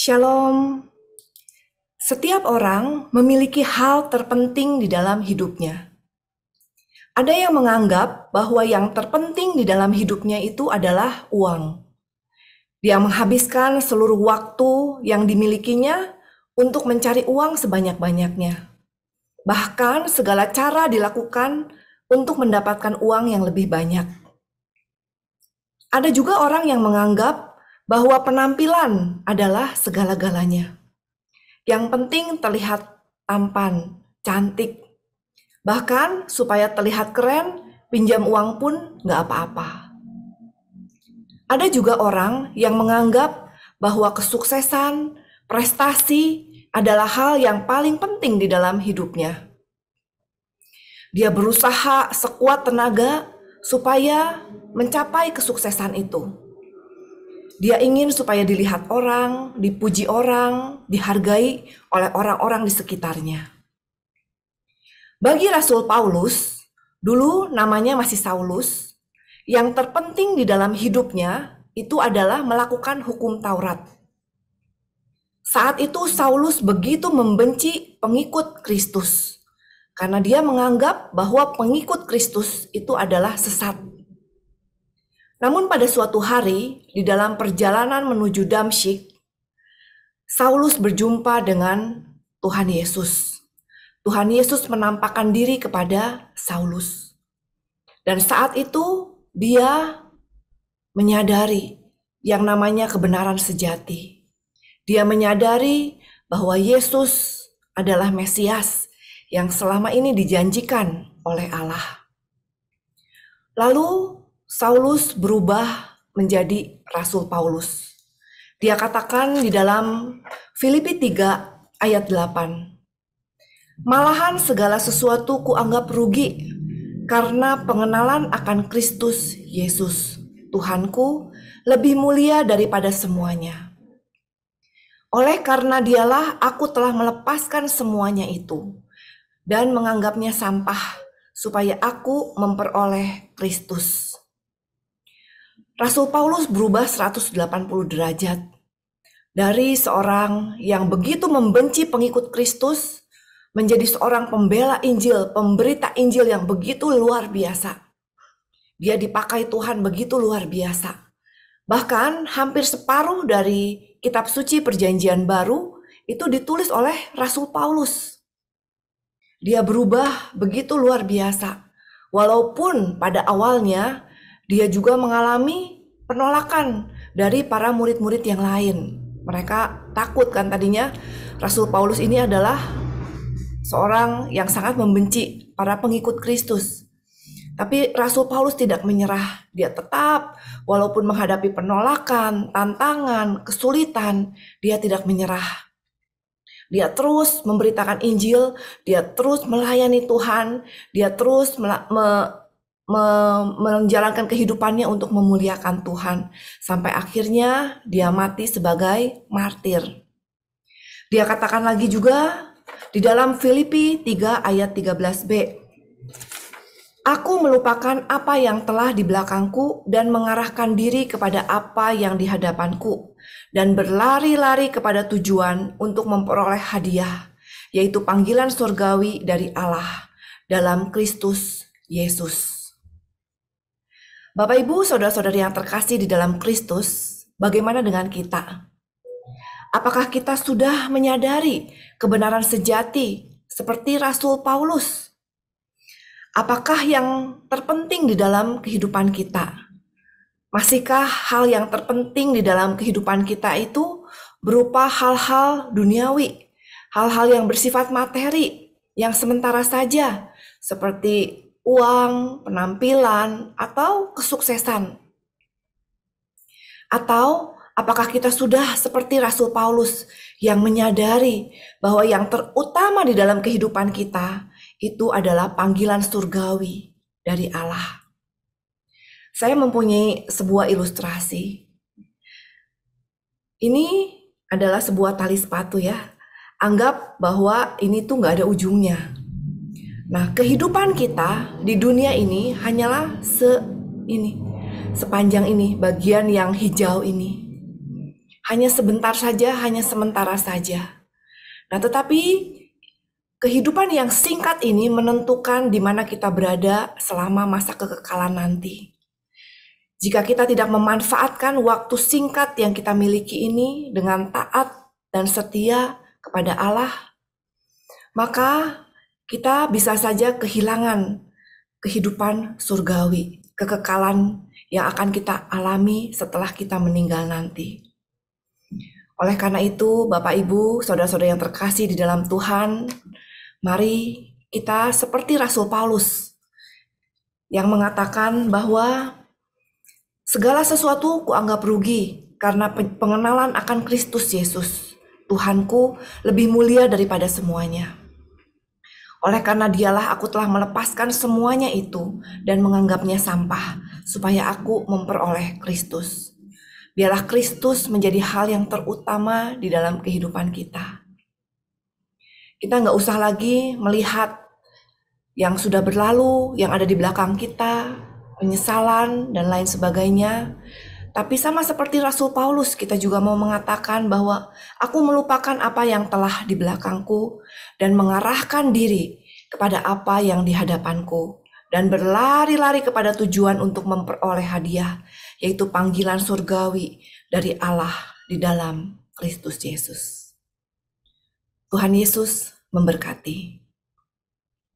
Shalom. Setiap orang memiliki hal terpenting di dalam hidupnya. Ada yang menganggap bahwa yang terpenting di dalam hidupnya itu adalah uang. Dia menghabiskan seluruh waktu yang dimilikinya untuk mencari uang sebanyak-banyaknya. Bahkan segala cara dilakukan untuk mendapatkan uang yang lebih banyak. Ada juga orang yang menganggap bahwa penampilan adalah segala-galanya. Yang penting terlihat tampan, cantik. Bahkan supaya terlihat keren, pinjam uang pun nggak apa-apa. Ada juga orang yang menganggap bahwa kesuksesan, prestasi adalah hal yang paling penting di dalam hidupnya. Dia berusaha sekuat tenaga supaya mencapai kesuksesan itu. Dia ingin supaya dilihat orang, dipuji orang, dihargai oleh orang-orang di sekitarnya. Bagi Rasul Paulus, dulu namanya masih Saulus, yang terpenting di dalam hidupnya itu adalah melakukan hukum Taurat. Saat itu Saulus begitu membenci pengikut Kristus, karena dia menganggap bahwa pengikut Kristus itu adalah sesat. Namun pada suatu hari, di dalam perjalanan menuju Damsyik, Saulus berjumpa dengan Tuhan Yesus. Tuhan Yesus menampakkan diri kepada Saulus. Dan saat itu, dia menyadari yang namanya kebenaran sejati. Dia menyadari bahwa Yesus adalah Mesias yang selama ini dijanjikan oleh Allah. Lalu, Saulus berubah menjadi Rasul Paulus. Dia katakan di dalam Filipi 3 ayat 8. Malahan segala sesuatu kuanggap rugi karena pengenalan akan Kristus Yesus, Tuhanku, lebih mulia daripada semuanya. Oleh karena dialah aku telah melepaskan semuanya itu dan menganggapnya sampah supaya aku memperoleh Kristus. Rasul Paulus berubah 180 derajat. Dari seorang yang begitu membenci pengikut Kristus, menjadi seorang pembela Injil, pemberita Injil yang begitu luar biasa. Dia dipakai Tuhan begitu luar biasa. Bahkan hampir separuh dari kitab suci Perjanjian Baru itu ditulis oleh Rasul Paulus. Dia berubah begitu luar biasa. Walaupun pada awalnya dia juga mengalami penolakan dari para murid-murid yang lain. Mereka takut kan tadinya Rasul Paulus ini adalah seorang yang sangat membenci para pengikut Kristus. Tapi Rasul Paulus tidak menyerah. Dia tetap walaupun menghadapi penolakan, tantangan, kesulitan, dia tidak menyerah. Dia terus memberitakan Injil, dia terus melayani Tuhan, dia terus menjalankan kehidupannya untuk memuliakan Tuhan. Sampai akhirnya dia mati sebagai martir. Dia katakan lagi juga di dalam Filipi 3 ayat 13b. Aku melupakan apa yang telah di belakangku dan mengarahkan diri kepada apa yang di hadapanku. Dan berlari-lari kepada tujuan untuk memperoleh hadiah, yaitu panggilan surgawi dari Allah dalam Kristus Yesus. Bapak, Ibu, saudara-saudari yang terkasih di dalam Kristus, bagaimana dengan kita? Apakah kita sudah menyadari kebenaran sejati seperti Rasul Paulus? Apakah yang terpenting di dalam kehidupan kita? Masihkah hal yang terpenting di dalam kehidupan kita itu berupa hal-hal duniawi, hal-hal yang bersifat materi, yang sementara saja, seperti uang, penampilan, atau kesuksesan? Atau apakah kita sudah seperti Rasul Paulus yang menyadari bahwa yang terutama di dalam kehidupan kita itu adalah panggilan surgawi dari Allah? Saya mempunyai sebuah ilustrasi. Ini adalah sebuah tali sepatu ya. Anggap bahwa ini tuh nggak ada ujungnya. Nah, kehidupan kita di dunia ini hanyalah sepanjang ini, bagian yang hijau ini. hanya sebentar saja, hanya sementara saja. Nah, tetapi kehidupan yang singkat ini menentukan di mana kita berada selama masa kekekalan nanti. Jika kita tidak memanfaatkan waktu singkat yang kita miliki ini dengan taat dan setia kepada Allah, maka kita bisa saja kehilangan kehidupan surgawi, kekekalan yang akan kita alami setelah kita meninggal nanti. Oleh karena itu, Bapak Ibu, saudara-saudara yang terkasih di dalam Tuhan, mari kita seperti Rasul Paulus yang mengatakan bahwa segala sesuatu kuanggap rugi karena pengenalan akan Kristus Yesus, Tuhanku, lebih mulia daripada semuanya. Oleh karena dialah aku telah melepaskan semuanya itu dan menganggapnya sampah, supaya aku memperoleh Kristus. Biarlah Kristus menjadi hal yang terutama di dalam kehidupan kita. Kita nggak usah lagi melihat yang sudah berlalu, yang ada di belakang kita, penyesalan, dan lain sebagainya. Tapi sama seperti Rasul Paulus, kita juga mau mengatakan bahwa aku melupakan apa yang telah di belakangku dan mengarahkan diri kepada apa yang di hadapanku dan berlari-lari kepada tujuan untuk memperoleh hadiah, yaitu panggilan surgawi dari Allah di dalam Kristus Yesus. Tuhan Yesus memberkati.